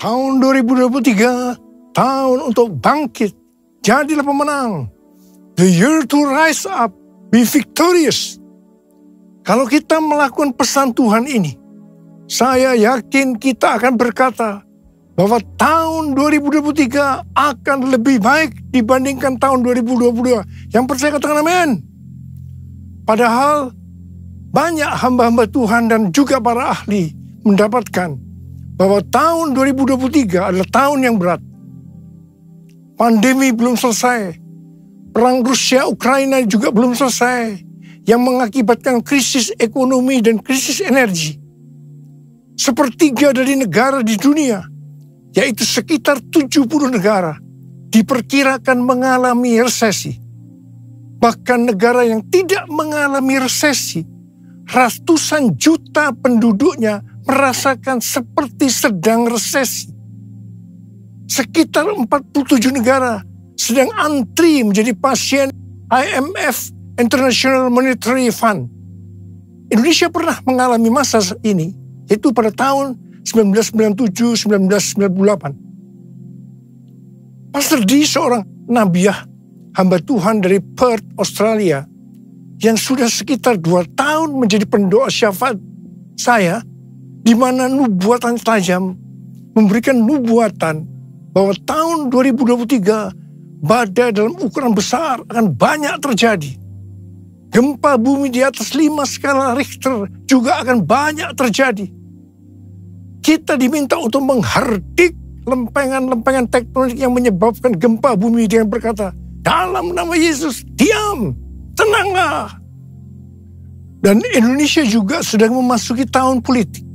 Tahun 2023, tahun untuk bangkit. Jadilah pemenang. The year to rise up, be victorious. Kalau kita melakukan pesan Tuhan ini, saya yakin kita akan berkata bahwa tahun 2023 akan lebih baik dibandingkan tahun 2022. Yang percaya katakan amin. Padahal banyak hamba-hamba Tuhan dan juga para ahli mendapatkan bahwa tahun 2023 adalah tahun yang berat. Pandemi belum selesai. Perang Rusia-Ukraina juga belum selesai. Yang mengakibatkan krisis ekonomi dan krisis energi. Sepertiga dari negara di dunia, yaitu sekitar 70 negara, diperkirakan mengalami resesi. Bahkan negara yang tidak mengalami resesi, ratusan juta penduduknya merasakan seperti sedang resesi. Sekitar 47 negara sedang antri menjadi pasien IMF, International Monetary Fund. Indonesia pernah mengalami masa ini, yaitu pada tahun 1997-1998. Pastor D, seorang nabiah hamba Tuhan dari Perth, Australia, yang sudah sekitar 2 tahun menjadi pendoa syafaat saya, di mana nubuatan tajam memberikan nubuatan bahwa tahun 2023 badai dalam ukuran besar akan banyak terjadi. Gempa bumi di atas 5 skala Richter juga akan banyak terjadi. Kita diminta untuk menghardik lempengan-lempengan tektonik yang menyebabkan gempa bumi dengan berkata, dalam nama Yesus, diam, tenanglah. Dan Indonesia juga sedang memasuki tahun politik.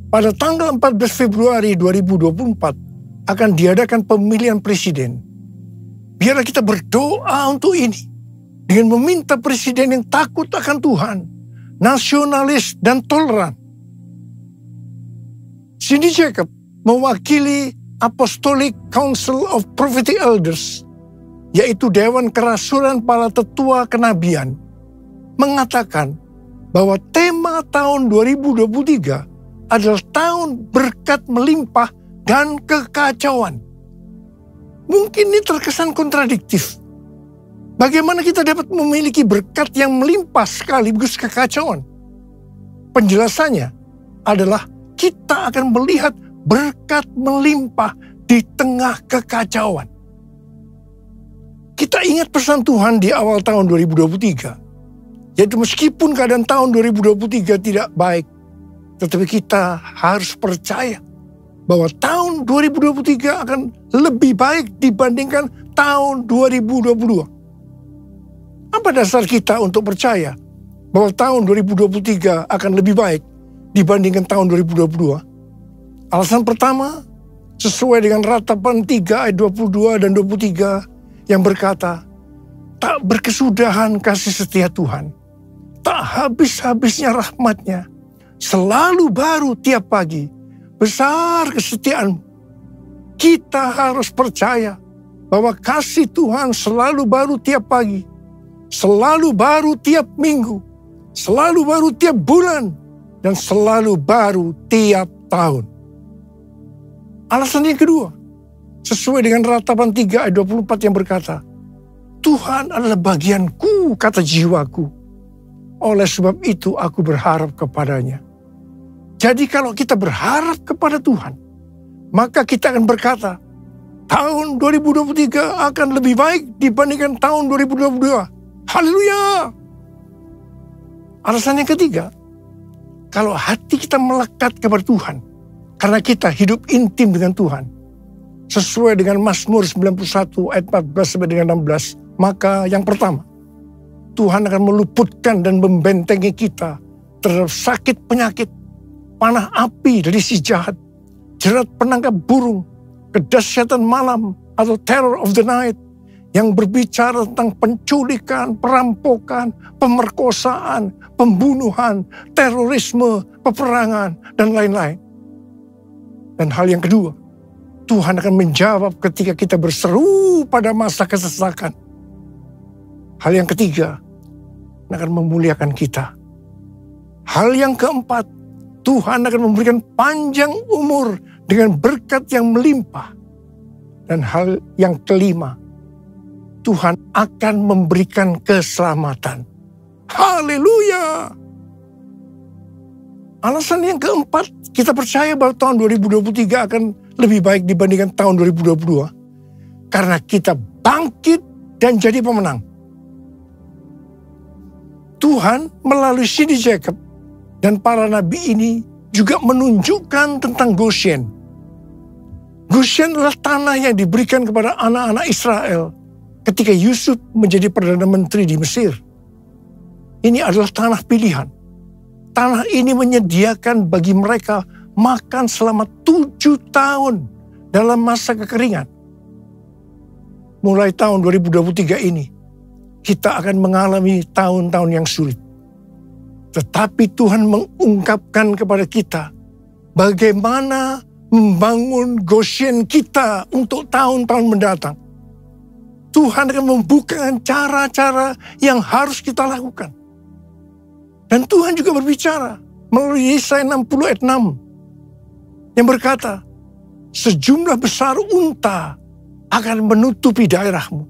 Pada tanggal 14 Februari 2024 akan diadakan pemilihan presiden. Biarlah kita berdoa untuk ini dengan meminta presiden yang takut akan Tuhan, nasionalis dan toleran. Cindy Jacob mewakili Apostolic Council of Prophetic Elders, yaitu Dewan Kerasulan para Tetua Kenabian, mengatakan bahwa tema tahun 2023 adalah tahun berkat melimpah dan kekacauan. Mungkin ini terkesan kontradiktif. Bagaimana kita dapat memiliki berkat yang melimpah sekaligus kekacauan? Penjelasannya adalah kita akan melihat berkat melimpah di tengah kekacauan. Kita ingat pesan Tuhan di awal tahun 2023. Yaitu meskipun keadaan tahun 2023 tidak baik, tetapi kita harus percaya bahwa tahun 2023 akan lebih baik dibandingkan tahun 2022. Apa dasar kita untuk percaya bahwa tahun 2023 akan lebih baik dibandingkan tahun 2022? Alasan pertama, sesuai dengan Ratapan 3 ayat 22 dan 23 yang berkata, tak berkesudahan kasih setia Tuhan, tak habis-habisnya rahmatnya, selalu baru tiap pagi, besar kesetiaan. Kita harus percaya bahwa kasih Tuhan selalu baru tiap pagi, selalu baru tiap minggu, selalu baru tiap bulan, dan selalu baru tiap tahun. Alasan yang kedua, sesuai dengan Ratapan 3 ayat 24 yang berkata, Tuhan adalah bagianku, kata jiwaku. Oleh sebab itu aku berharap kepadanya. Jadi kalau kita berharap kepada Tuhan, maka kita akan berkata, tahun 2023 akan lebih baik dibandingkan tahun 2022. Haleluya! Alasan yang ketiga, kalau hati kita melekat kepada Tuhan, karena kita hidup intim dengan Tuhan, sesuai dengan Mazmur 91 ayat 14 sampai dengan 16, maka yang pertama, Tuhan akan meluputkan dan membentengi kita terhadap sakit penyakit, panah api dari si jahat, jerat penangkap burung, kedahsyatan malam atau terror of the night, yang berbicara tentang penculikan, perampokan, pemerkosaan, pembunuhan, terorisme, peperangan, dan lain-lain. Dan hal yang kedua, Tuhan akan menjawab ketika kita berseru pada masa kesesakan. Hal yang ketiga, akan memuliakan kita. Hal yang keempat, Tuhan akan memberikan panjang umur dengan berkat yang melimpah. Dan hal yang kelima, Tuhan akan memberikan keselamatan. Haleluya! Alasan yang keempat, kita percaya bahwa tahun 2023 akan lebih baik dibandingkan tahun 2022. Karena kita bangkit dan jadi pemenang. Tuhan melalui Cindy Jacob dan para nabi ini juga menunjukkan tentang Goshen. Goshen adalah tanah yang diberikan kepada anak-anak Israel ketika Yusuf menjadi Perdana Menteri di Mesir. Ini adalah tanah pilihan. Tanah ini menyediakan bagi mereka makan selama 7 tahun dalam masa kekeringan. Mulai tahun 2023 ini, kita akan mengalami tahun-tahun yang sulit. Tetapi Tuhan mengungkapkan kepada kita bagaimana membangun Goshen kita untuk tahun-tahun mendatang. Tuhan akan membukakan cara-cara yang harus kita lakukan. Dan Tuhan juga berbicara melalui Yesaya 60 ayat 6 yang berkata, sejumlah besar unta akan menutupi daerahmu.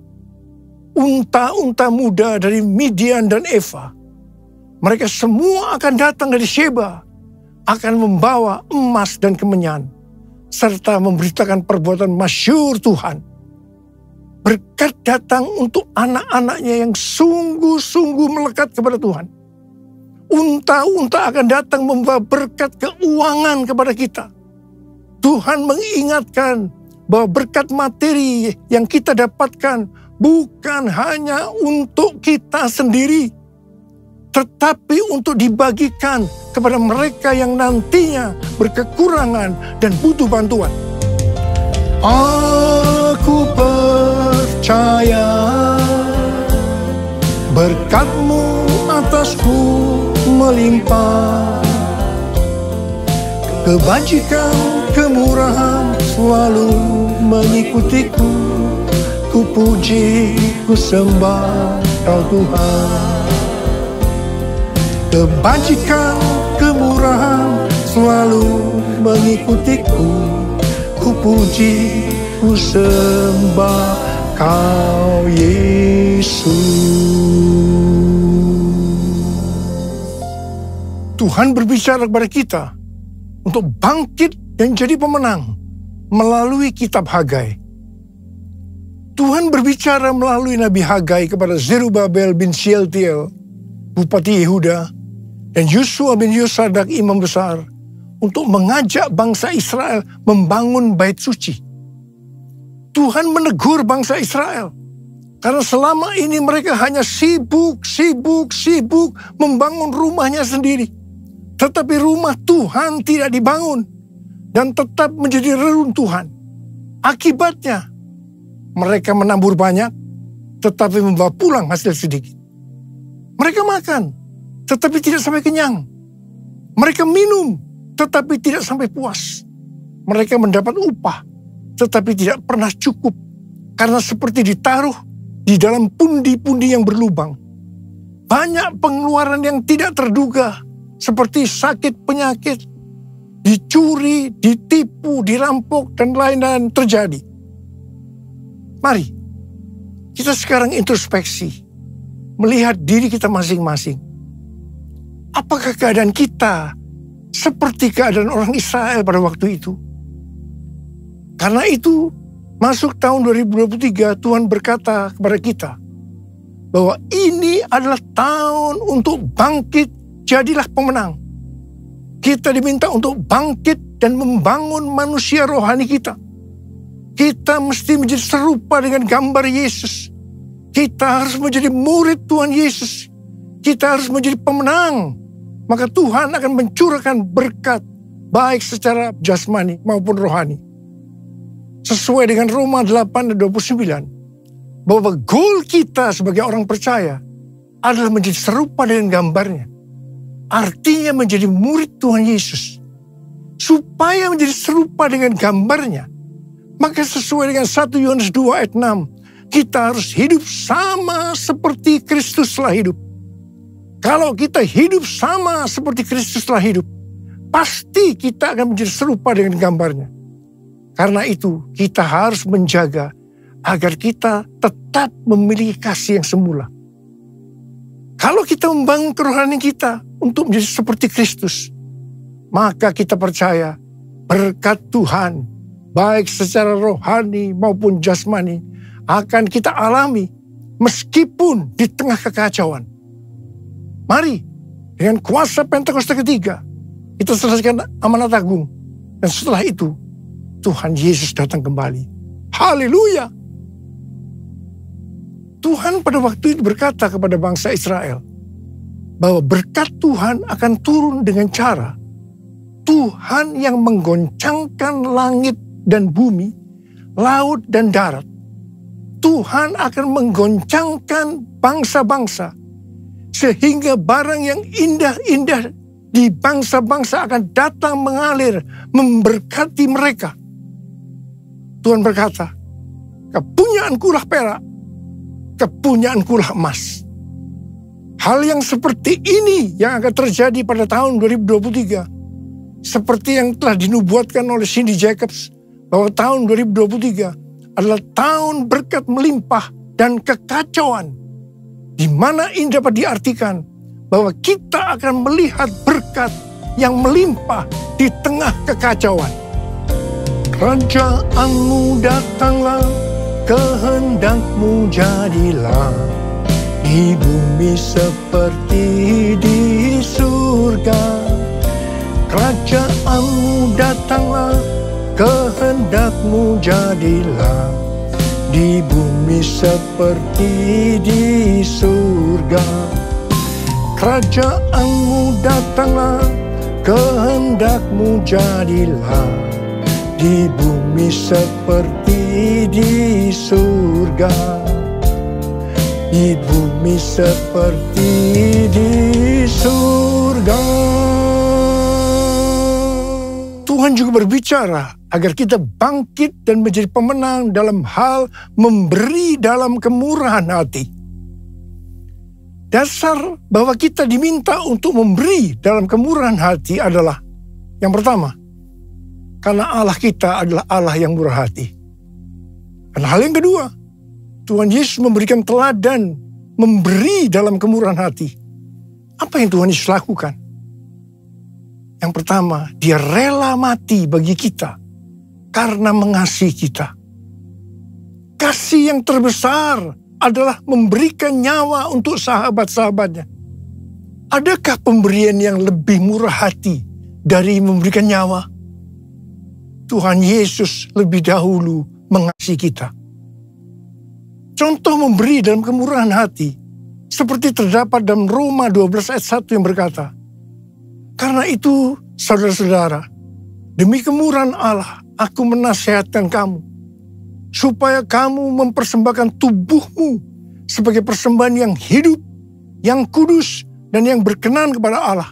Unta-unta muda dari Midian dan Eva. Mereka semua akan datang dari Sheba, akan membawa emas dan kemenyan, serta memberitakan perbuatan masyhur Tuhan. Berkat datang untuk anak-anaknya yang sungguh-sungguh melekat kepada Tuhan. Unta-unta akan datang membawa berkat keuangan kepada kita. Tuhan mengingatkan bahwa berkat materi yang kita dapatkan bukan hanya untuk kita sendiri, tetapi untuk dibagikan kepada mereka yang nantinya berkekurangan dan butuh bantuan. Aku percaya berkat-Mu atasku melimpah. Kebajikan, kemurahan selalu mengikutiku. Ku puji, ku sembah Kau Tuhan. Kebajikan, kemurahan selalu mengikutiku. Ku puji, ku sembah Kau Yesus. Tuhan berbicara kepada kita untuk bangkit dan jadi pemenang melalui kitab Hagai. Tuhan berbicara melalui Nabi Hagai kepada Zerubabel bin Shealtiel, Bupati Yehuda, dan Yosua bin Yosadak, Imam Besar, untuk mengajak bangsa Israel membangun bait suci. Tuhan menegur bangsa Israel, karena selama ini mereka hanya sibuk membangun rumahnya sendiri. Tetapi rumah Tuhan tidak dibangun dan tetap menjadi reruntuhan. Akibatnya, mereka menabur banyak, tetapi membawa pulang hasil sedikit. Mereka makan, tetapi tidak sampai kenyang. Mereka minum, tetapi tidak sampai puas. Mereka mendapat upah, tetapi tidak pernah cukup. Karena seperti ditaruh di dalam pundi-pundi yang berlubang. Banyak pengeluaran yang tidak terduga, seperti sakit penyakit, dicuri, ditipu, dirampok, dan lain-lain terjadi. Mari, kita sekarang introspeksi, melihat diri kita masing-masing. Apakah keadaan kita seperti keadaan orang Israel pada waktu itu? Karena itu, masuk tahun 2023, Tuhan berkata kepada kita, bahwa ini adalah tahun untuk bangkit, jadilah pemenang. Kita diminta untuk bangkit dan membangun manusia rohani kita. Kita mesti menjadi serupa dengan gambar Yesus. Kita harus menjadi murid Tuhan Yesus. Kita harus menjadi pemenang. Maka Tuhan akan mencurahkan berkat, baik secara jasmani maupun rohani. Sesuai dengan Roma 8:29, bahwa goal kita sebagai orang percaya adalah menjadi serupa dengan gambarnya. Artinya menjadi murid Tuhan Yesus. Supaya menjadi serupa dengan gambarnya, maka sesuai dengan 1 Yohanes 2 ayat 6, kita harus hidup sama seperti Kristus telah hidup. Kalau kita hidup sama seperti Kristus telah hidup, pasti kita akan menjadi serupa dengan gambarnya. Karena itu kita harus menjaga agar kita tetap memiliki kasih yang semula. Kalau kita membangun kerohanian kita untuk menjadi seperti Kristus, maka kita percaya berkat Tuhan, baik secara rohani maupun jasmani, akan kita alami meskipun di tengah kekacauan. Mari, dengan kuasa Pentakosta ketiga, kita selesaikan amanat agung. Dan setelah itu, Tuhan Yesus datang kembali. Haleluya! Tuhan pada waktu itu berkata kepada bangsa Israel, bahwa berkat Tuhan akan turun dengan cara Tuhan yang menggoncangkan langit dan bumi, laut dan darat. Tuhan akan menggoncangkan bangsa-bangsa, sehingga barang yang indah-indah di bangsa-bangsa akan datang mengalir, memberkati mereka. Tuhan berkata, kepunyaanku lah perak, kepunyaanku lah emas. Hal yang seperti ini yang akan terjadi pada tahun 2023. Seperti yang telah dinubuatkan oleh Cindy Jacobs, bahwa tahun 2023 adalah tahun berkat melimpah dan kekacauan. Di mana ini dapat diartikan bahwa kita akan melihat berkat yang melimpah di tengah kekacauan. Kerajaanmu datanglah, kehendakmu jadilah, di bumi seperti di surga. Kerajaanmu datanglah, kehendakmu jadilah, di bumi seperti di surga. Kerajaanmu datanglah, kehendakmu jadilah, di bumi seperti di surga. Di bumi seperti di surga. Tuhan juga berbicara agar kita bangkit dan menjadi pemenang dalam hal memberi dalam kemurahan hati. Dasar bahwa kita diminta untuk memberi dalam kemurahan hati adalah, yang pertama, karena Allah kita adalah Allah yang murah hati. Dan hal yang kedua, Tuhan Yesus memberikan teladan memberi dalam kemurahan hati. Apa yang Tuhan Yesus lakukan? Yang pertama, dia rela mati bagi kita karena mengasihi kita. Kasih yang terbesar adalah memberikan nyawa untuk sahabat-sahabatnya. Adakah pemberian yang lebih murah hati dari memberikan nyawa? Tuhan Yesus lebih dahulu mengasihi kita. Contoh memberi dalam kemurahan hati, seperti terdapat dalam Roma 12 ayat 1 yang berkata, karena itu saudara-saudara, demi kemurahan Allah, aku menasihatkan kamu, supaya kamu mempersembahkan tubuhmu sebagai persembahan yang hidup, yang kudus, dan yang berkenan kepada Allah.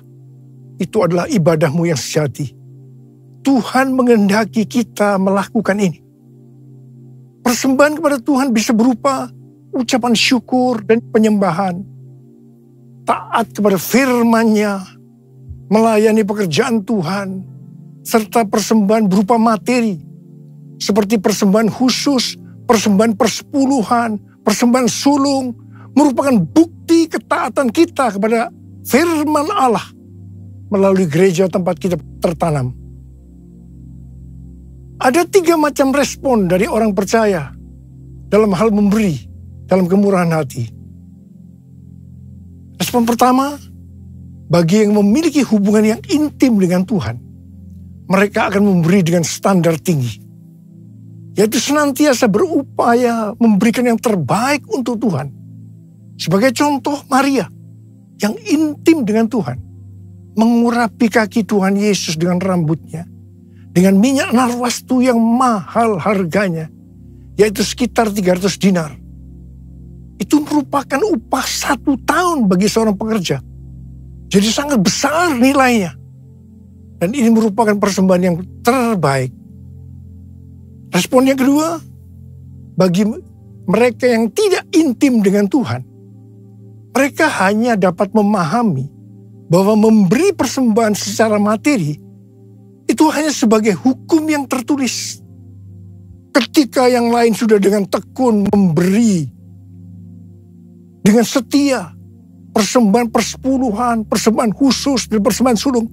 Itu adalah ibadahmu yang sejati. Tuhan menghendaki kita melakukan ini. Persembahan kepada Tuhan bisa berupa ucapan syukur dan penyembahan, taat kepada firman-Nya, melayani pekerjaan Tuhan, serta persembahan berupa materi, seperti persembahan khusus, persembahan persepuluhan, persembahan sulung, merupakan bukti ketaatan kita kepada firman Allah melalui gereja tempat kita tertanam. Ada 3 macam respon dari orang percaya dalam hal memberi dalam kemurahan hati. Respon pertama, bagi yang memiliki hubungan yang intim dengan Tuhan, mereka akan memberi dengan standar tinggi, yaitu senantiasa berupaya memberikan yang terbaik untuk Tuhan. Sebagai contoh, Maria yang intim dengan Tuhan, mengurapi kaki Tuhan Yesus dengan rambutnya, dengan minyak narwastu yang mahal harganya, yaitu sekitar 300 dinar. Itu merupakan upah 1 tahun bagi seorang pekerja. Jadi sangat besar nilainya. Dan ini merupakan persembahan yang terbaik. Respon yang kedua, bagi mereka yang tidak intim dengan Tuhan, mereka hanya dapat memahami bahwa memberi persembahan secara materi itu hanya sebagai hukum yang tertulis. Ketika yang lain sudah dengan tekun memberi, dengan setia, persembahan persepuluhan, persembahan khusus, dan persembahan sulung,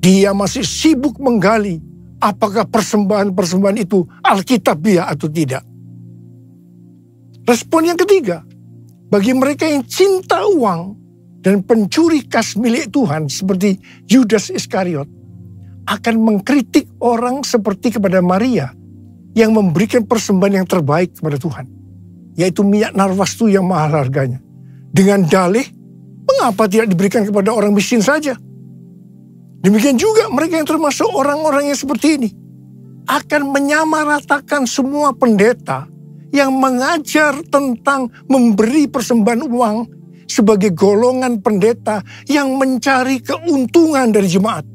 dia masih sibuk menggali apakah persembahan-persembahan itu alkitabiah atau tidak. Respon yang ketiga, bagi mereka yang cinta uang dan pencuri kas milik Tuhan seperti Yudas Iskariot, akan mengkritik orang seperti kepada Maria yang memberikan persembahan yang terbaik kepada Tuhan, yaitu minyak narwastu yang mahal harganya. Dengan dalih, mengapa tidak diberikan kepada orang miskin saja? Demikian juga mereka yang termasuk orang-orang yang seperti ini akan menyamaratakan semua pendeta yang mengajar tentang memberi persembahan uang sebagai golongan pendeta yang mencari keuntungan dari jemaat.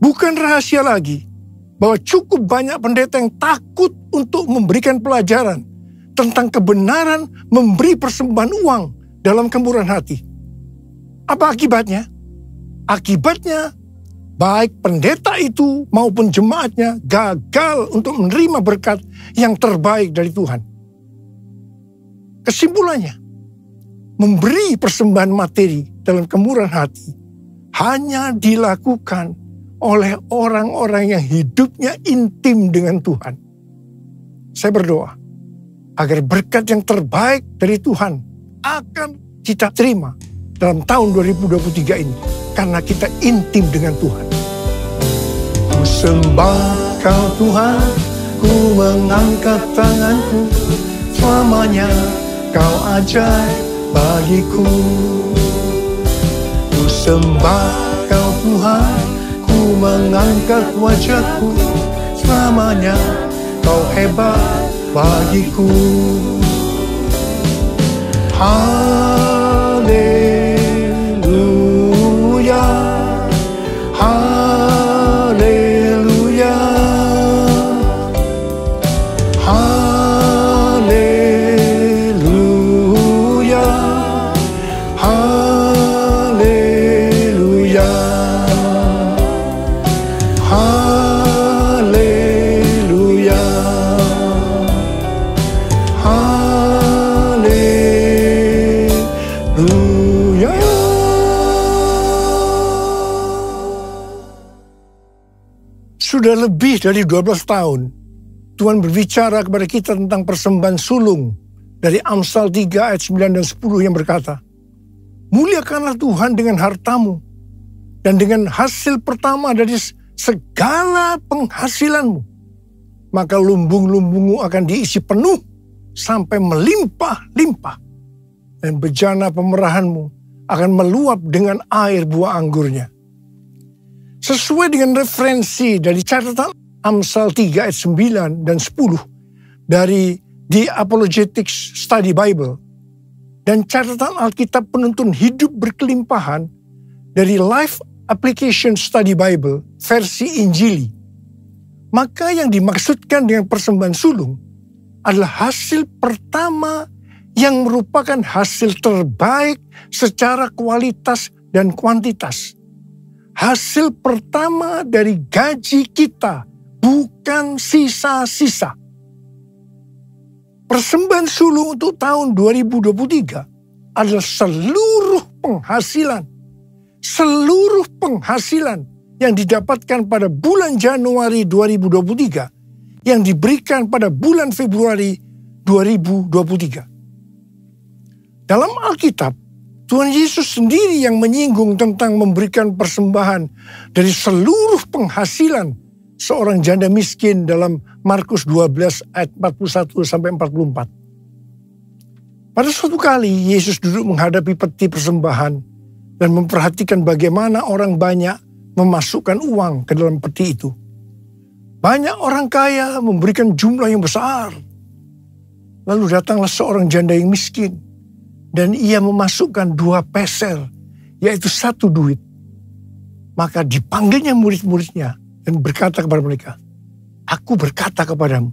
Bukan rahasia lagi bahwa cukup banyak pendeta yang takut untuk memberikan pelajaran tentang kebenaran memberi persembahan uang dalam kemurahan hati. Apa akibatnya? Akibatnya, baik pendeta itu maupun jemaatnya gagal untuk menerima berkat yang terbaik dari Tuhan. Kesimpulannya, memberi persembahan materi dalam kemurahan hati hanya dilakukan oleh orang-orang yang hidupnya intim dengan Tuhan. Saya berdoa agar berkat yang terbaik dari Tuhan akan kita terima dalam tahun 2023 ini karena kita intim dengan Tuhan. Ku sembah Kau Tuhan, ku mengangkat tanganku, selamanya Kau ajaib bagiku. Ku sembah Kau Tuhan, ku mengangkat wajahku, selamanya Kau hebat bagiku. Haleluya, haleluya, haleluya, haleluya, haleluya, haleluya. Sudah lebih dari 12 tahun Tuhan berbicara kepada kita tentang persembahan sulung dari Amsal 3 ayat 9 dan 10 yang berkata, muliakanlah Tuhan dengan hartamu dan dengan hasil pertama dari segala penghasilanmu, maka lumbung-lumbungmu akan diisi penuh sampai melimpah-limpah, dan bejana pemerahanmu akan meluap dengan air buah anggurnya. Sesuai dengan referensi dari catatan Amsal 3 ayat 9 dan 10 dari The Apologetics Study Bible dan catatan Alkitab Penuntun Hidup Berkelimpahan dari Life Application Study Bible versi Injili, maka yang dimaksudkan dengan persembahan sulung adalah hasil pertama yang merupakan hasil terbaik secara kualitas dan kuantitas. Hasil pertama dari gaji kita, bukan sisa-sisa. Persembahan sulung untuk tahun 2023 adalah seluruh penghasilan yang didapatkan pada bulan Januari 2023 yang diberikan pada bulan Februari 2023. Dalam Alkitab, Tuhan Yesus sendiri yang menyinggung tentang memberikan persembahan dari seluruh penghasilan seorang janda miskin dalam Markus 12 ayat 41 sampai 44. Pada suatu kali Yesus duduk menghadapi peti persembahan dan memperhatikan bagaimana orang banyak memasukkan uang ke dalam peti itu. Banyak orang kaya memberikan jumlah yang besar. Lalu datanglah seorang janda yang miskin dan ia memasukkan 2 peser, yaitu 1 duit. Maka dipanggilnya murid-muridnya dan berkata kepada mereka, aku berkata kepadamu,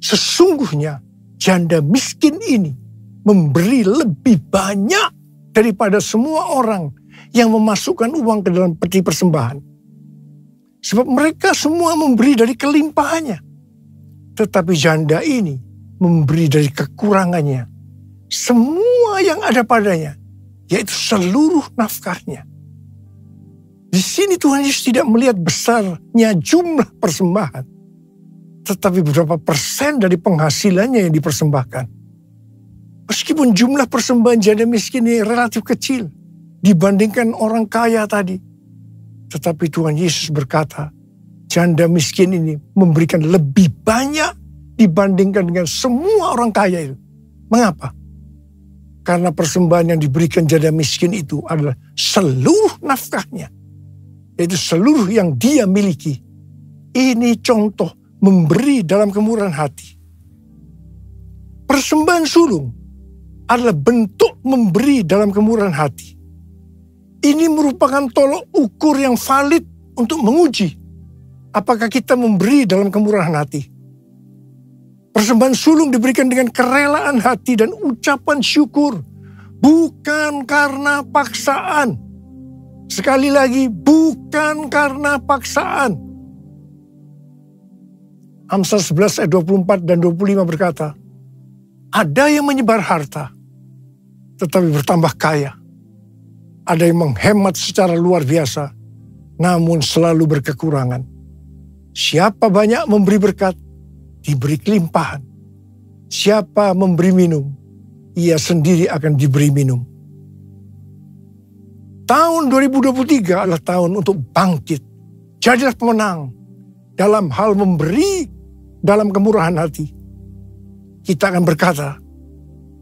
sesungguhnya janda miskin ini memberi lebih banyak daripada semua orang yang memasukkan uang ke dalam peti persembahan. Sebab mereka semua memberi dari kelimpahannya. Tetapi janda ini memberi dari kekurangannya semua yang ada padanya, yaitu seluruh nafkahnya. Di sini Tuhan Yesus tidak melihat besarnya jumlah persembahan, tetapi berapa persen dari penghasilannya yang dipersembahkan. Meskipun jumlah persembahan janda miskin ini relatif kecil dibandingkan orang kaya tadi, tetapi Tuhan Yesus berkata, janda miskin ini memberikan lebih banyak dibandingkan dengan semua orang kaya itu. Mengapa? Karena persembahan yang diberikan janda miskin itu adalah seluruh nafkahnya, yaitu seluruh yang dia miliki. Ini contoh memberi dalam kemurahan hati. Persembahan sulung adalah bentuk memberi dalam kemurahan hati. Ini merupakan tolok ukur yang valid untuk menguji apakah kita memberi dalam kemurahan hati. Persembahan sulung diberikan dengan kerelaan hati dan ucapan syukur, bukan karena paksaan. Sekali lagi, bukan karena paksaan. Amsal 11 ayat 24 dan 25 berkata, ada yang menyebar harta, tetapi bertambah kaya. Ada yang menghemat secara luar biasa, namun selalu berkekurangan. Siapa banyak memberi berkat, diberi kelimpahan. Siapa memberi minum, ia sendiri akan diberi minum. Tahun 2023 adalah tahun untuk bangkit. Jadilah pemenang dalam hal memberi dalam kemurahan hati. Kita akan berkata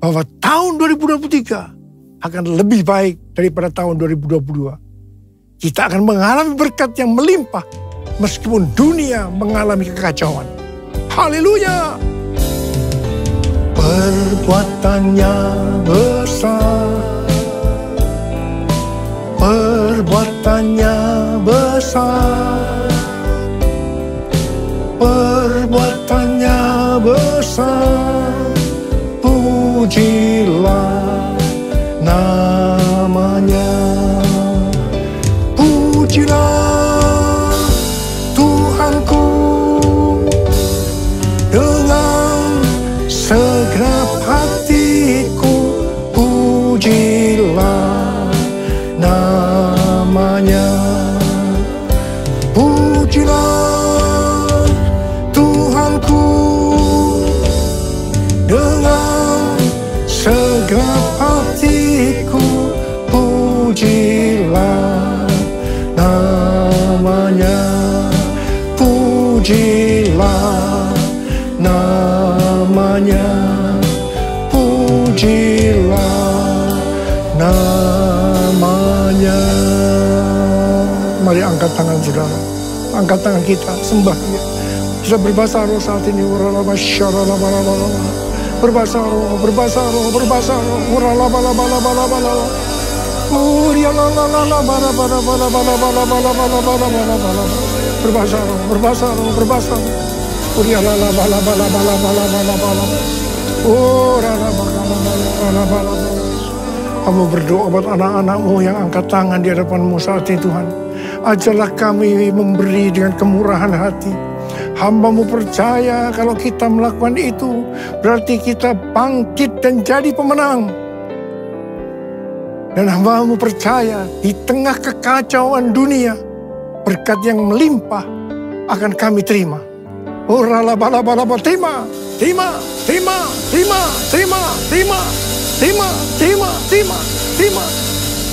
bahwa tahun 2023 akan lebih baik daripada tahun 2022. Kita akan mengalami berkat yang melimpah meskipun dunia mengalami kekacauan. Haleluya! Perbuatannya besar, perbuatannya besar, perbuatannya besar, pujilah namanya, pujilah Tuhanku dengan segenap hatiku, pujilah namanya, pujilah Tuhanku dengan segenap hatiku, pujilah namanya, pujilah namanya, pujilah namanya. Mari angkat tangan saudara, angkat tangan kita, sembah dia. Bisa berbahasa roh saat ini. Berbahasa roh, berbahasa roh, berbahasa roh. Berbahasa roh, berbahasa roh, berbahasa roh. Kamu berdoa buat anak-anakmu yang angkat tangan di hadapanmu saat ini, Tuhan. Ajarlah kami memberi dengan kemurahan hati. Hamba-Mu percaya kalau kita melakukan itu, berarti kita bangkit dan jadi pemenang. Dan hamba-Mu percaya di tengah kekacauan dunia, berkat yang melimpah akan kami terima. Oh ralabalaba, terima, terima, terima, terima, terima, terima, terima, terima, terima, terima.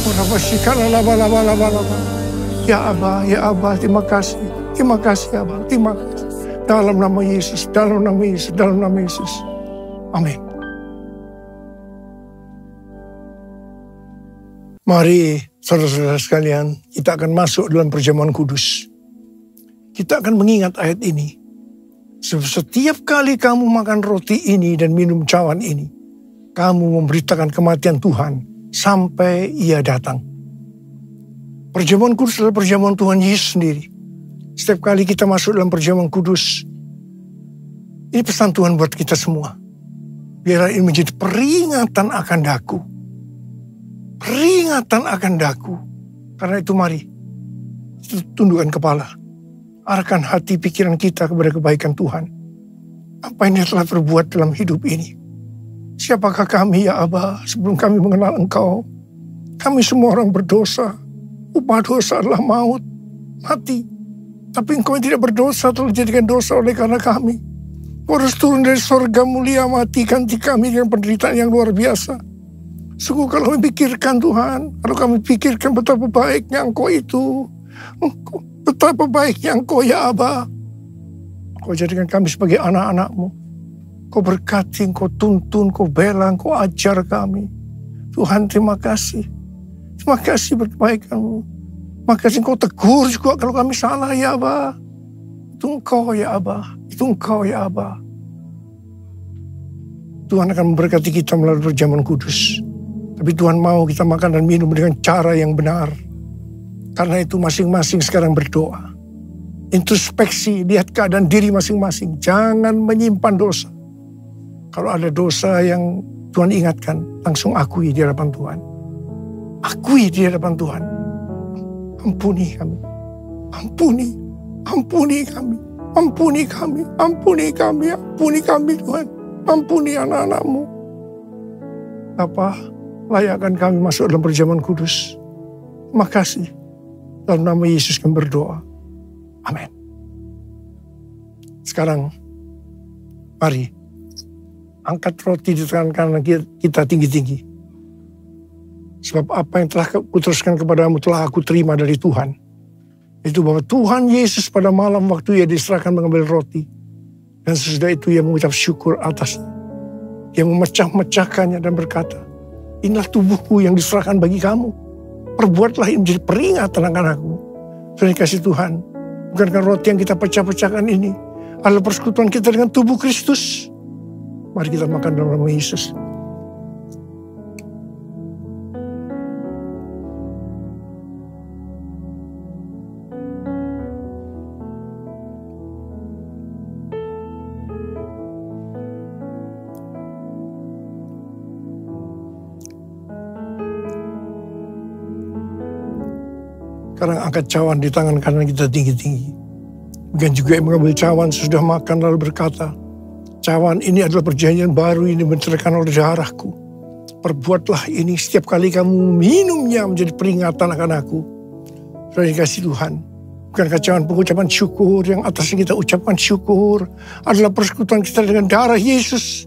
Oh rabasyikalabalaba. Ya Abah, ya Abah, terima kasih Abah, terima kasih. Dalam nama Yesus, dalam nama Yesus, dalam nama Yesus. Amin. Mari saudara-saudara sekalian, kita akan masuk dalam perjamuan kudus. Kita akan mengingat ayat ini. Setiap kali kamu makan roti ini dan minum cawan ini, kamu memberitakan kematian Tuhan sampai Ia datang. Perjamuan kudus adalah perjamuan Tuhan Yesus sendiri. Setiap kali kita masuk dalam perjamuan kudus, ini pesan Tuhan buat kita semua. Biar ini menjadi peringatan akan daku. Peringatan akan daku. Karena itu mari, tundukkan kepala. Arahkan hati pikiran kita kepada kebaikan Tuhan. apa yang Dia telah berbuat dalam hidup ini. Siapakah kami ya Aba sebelum kami mengenal Engkau? Kami semua orang berdosa. Upah dosa adalah maut, mati. Tapi Engkau yang tidak berdosa telah dijadikan dosa oleh karena kami. Kau harus turun dari surga mulia, mati, ganti kami dengan penderitaan yang luar biasa. Sungguh kalau kami pikirkan Tuhan, kalau kami pikirkan betapa baiknya Engkau itu, betapa baiknya Engkau ya Aba. Kau jadikan kami sebagai anak-anak-Mu. Kau berkati, Kau tuntun, Kau bela, Kau ajar kami. Tuhan terima kasih. Terima kasih berkebaikan-Mu. Terima kasih Kau tegur juga kalau kami salah ya Aba. Itu Engkau ya Aba. Itu Engkau ya Aba. Tuhan akan memberkati kita melalui perjamuan kudus. Tapi Tuhan mau kita makan dan minum dengan cara yang benar. Karena itu masing-masing sekarang berdoa. Introspeksi, lihat keadaan diri masing-masing. Jangan menyimpan dosa. Kalau ada dosa yang Tuhan ingatkan, langsung akui di hadapan Tuhan. Akui di hadapan Tuhan. Ampuni kami. Ampuni. Ampuni kami. Ampuni kami. Ampuni kami. Ampuni kami Tuhan. Ampuni anak-anak-Mu. Bapa, layakkan kami masuk dalam perjamuan kudus. Terima kasih. Dalam nama Yesus kami berdoa. Amin. Sekarang, mari angkat roti di tangan kanan kita tinggi-tinggi. Sebab apa yang telah kuteruskan kepadamu telah aku terima dari Tuhan. Itu bahwa Tuhan Yesus pada malam waktu Ia diserahkan mengambil roti. Dan sesudah itu Ia mengucap syukur atasnya. Ia memecah-mecahkannya dan berkata, inilah tubuhku yang diserahkan bagi kamu. Perbuatlah ini menjadi peringatan akan aku. Terima kasih Tuhan. Bukankah roti yang kita pecah-pecahkan ini adalah persekutuan kita dengan tubuh Kristus? Mari kita makan dalam nama Yesus. Sekarang angkat cawan di tangan kanan kita tinggi-tinggi. Bukan juga yang mengambil cawan sudah makan lalu berkata, cawan ini adalah perjanjian baru ini menceritakan oleh darahku. Perbuatlah ini setiap kali kamu minumnya menjadi peringatan akan aku. Terima kasih Tuhan. Bukankah cawan pengucapan syukur yang atasnya kita ucapkan syukur adalah persekutuan kita dengan darah Yesus.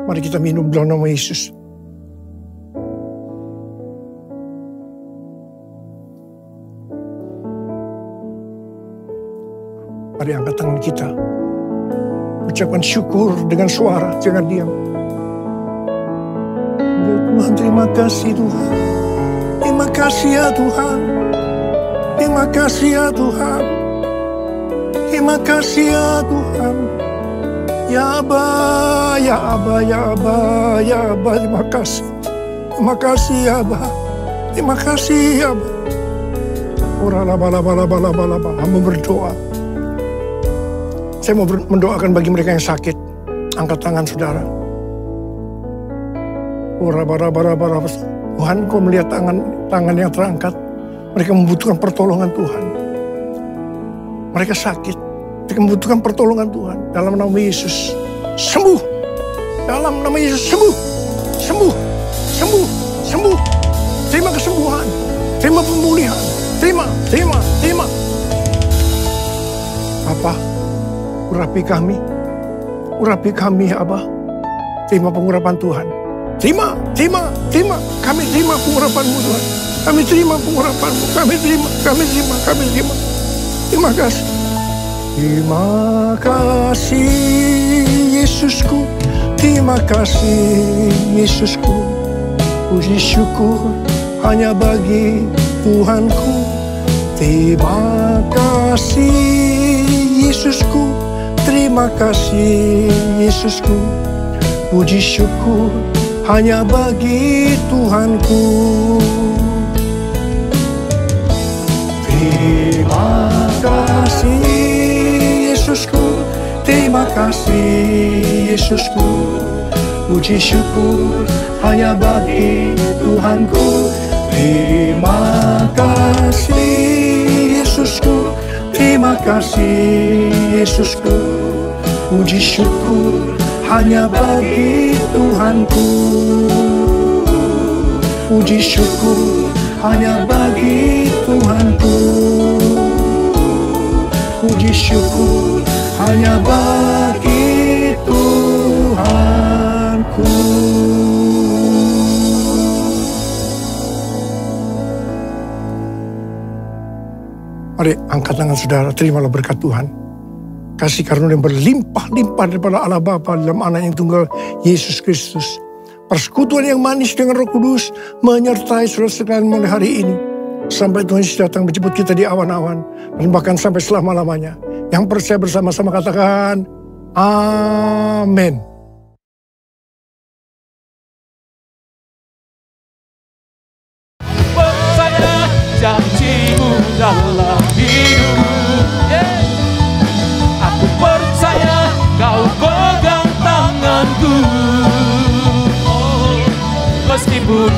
Mari kita minum dalam nama Yesus. Mari angkat tangan kita. Ucapkan syukur dengan suara, jangan diam. Ya Tuhan, terima kasih Tuhan. Terima kasih ya Tuhan. Terima kasih ya Tuhan. Terima kasih ya Tuhan. Ya Aba, ya Aba, ya Aba, ya Aba, terima kasih. Terima kasih ya Aba. Terima kasih ya Aba. Ora-la-ba-la-ba-la-ba-la-ba-la-ba. Hamba berdoa. Saya mau mendoakan bagi mereka yang sakit. Angkat tangan saudara. Tuhan, Kau melihat tangan yang terangkat. Mereka membutuhkan pertolongan Tuhan. Mereka sakit. Mereka membutuhkan pertolongan Tuhan. Dalam nama Yesus, sembuh. Dalam nama Yesus, sembuh. Sembuh. Sembuh. Sembuh. Terima kesembuhan. Terima pemulihan. Terima. Apa? Urapi kami ya Abah. Terima pengurapan Tuhan. Terima. Kami terima pengurapan-Mu Tuhan. Kami terima pengurapan-Mu. Kami terima. Terima kasih. Terima kasih Yesusku. Terima kasih Yesusku. Puji syukur hanya bagi Tuhanku. Terima kasih Yesusku. Terima kasih Yesusku. Puji syukur hanya bagi Tuhanku. Terima kasih Yesusku. Terima kasih Yesusku. Puji syukur hanya bagi Tuhanku. Terima kasih Yesusku. Terima kasih Yesusku. Puji syukur hanya bagi Tuhanku. Puji syukur hanya bagi Tuhanku. Puji syukur hanya bagi Tuhanku. Mari angkat tangan saudara, terimalah berkat Tuhan. Kasih karunia yang berlimpah-limpah daripada Allah Bapa dalam Anak yang tunggal Yesus Kristus. Persekutuan yang manis dengan Roh Kudus menyertai saudara sekalian mulai hari ini. Sampai Tuhan Yesus datang menjemput kita di awan-awan. Dan bahkan sampai selama-lamanya. Yang percaya bersama-sama katakan, amin. Percaya janji-Mu dalam hidupku. Aku percaya Kau pegang tanganku. Meskipun